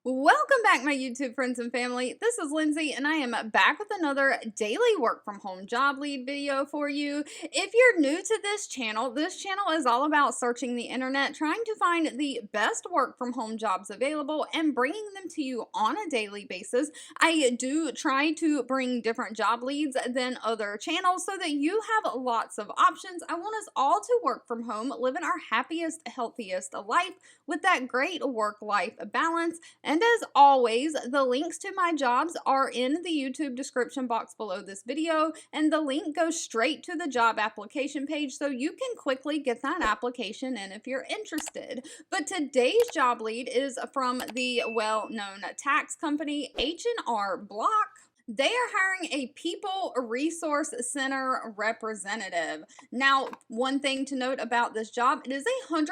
Welcome back, my YouTube friends and family. This is Lindsay, and I am back with another daily work from home job lead video for you. If you're new to this channel is all about searching the internet, trying to find the best work from home jobs available and bringing them to you on a daily basis. I do try to bring different job leads than other channels so that you have lots of options. I want us all to work from home, living our happiest, healthiest life with that great work-life balance. And as always, the links to my jobs are in the YouTube description box below this video, and the link goes straight to the job application page so you can quickly get that application in if you're interested. But today's job lead is from the well-known tax company H&R Block. They are hiring a People Resource Center representative. Now, one thing to note about this job, it is 100%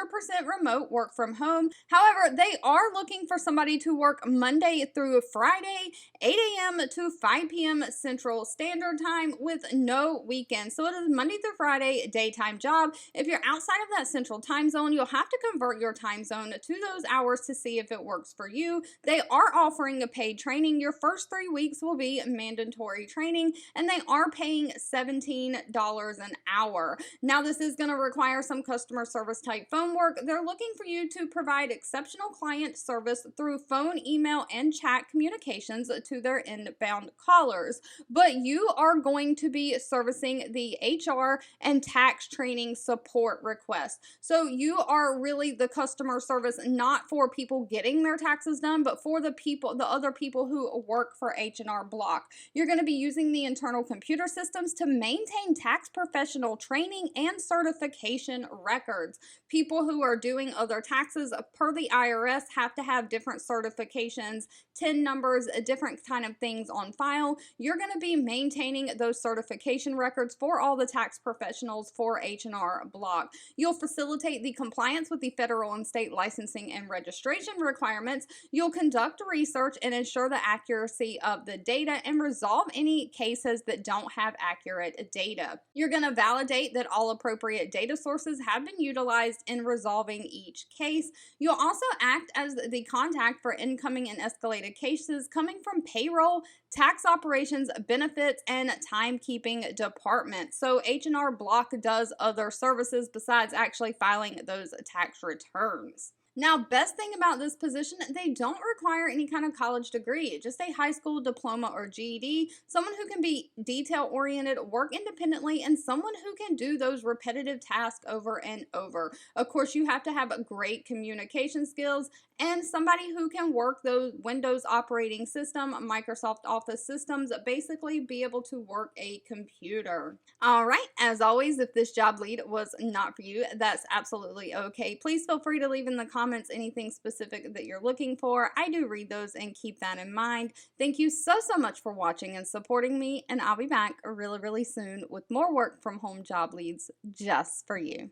remote work from home. However, they are looking for somebody to work Monday through Friday, 8 a.m. to 5 p.m. Central Standard Time with no weekends. So it is Monday through Friday daytime job. If you're outside of that Central Time zone, you'll have to convert your time zone to those hours to see if it works for you. They are offering a paid training. Your first 3 weeks will be mandatory training, and they are paying $17 an hour. Now, this is going to require some customer service type phone work. They're looking for you to provide exceptional client service through phone, email, and chat communications to their inbound callers. But you are going to be servicing the HR and tax training support requests. So you are really the customer service, not for people getting their taxes done, but for the other people who work for H&R Block. You're going to be using the internal computer systems to maintain tax professional training and certification records. People who are doing other taxes per the IRS have to have different certifications, TIN numbers, different kind of things on file. You're going to be maintaining those certification records for all the tax professionals for H&R Block. You'll facilitate the compliance with the federal and state licensing and registration requirements. You'll conduct research and ensure the accuracy of the data and resolve any cases that don't have accurate data. You're going to validate that all appropriate data sources have been utilized in resolving each case. You'll also act as the contact for incoming and escalated cases coming from payroll, tax operations, benefits, and timekeeping departments. So H&R Block does other services besides actually filing those tax returns. Now, best thing about this position, they don't require any kind of college degree, just a high school diploma or GED, someone who can be detail-oriented, work independently, and someone who can do those repetitive tasks over and over. Of course, you have to have great communication skills and somebody who can work those Windows operating system, Microsoft Office systems, basically be able to work a computer. All right, as always, if this job lead was not for you, that's absolutely okay. Please feel free to leave in the comments anything specific that you're looking for. I do read those and keep that in mind. Thank you so much for watching and supporting me, and I'll be back really soon with more work from home job leads just for you.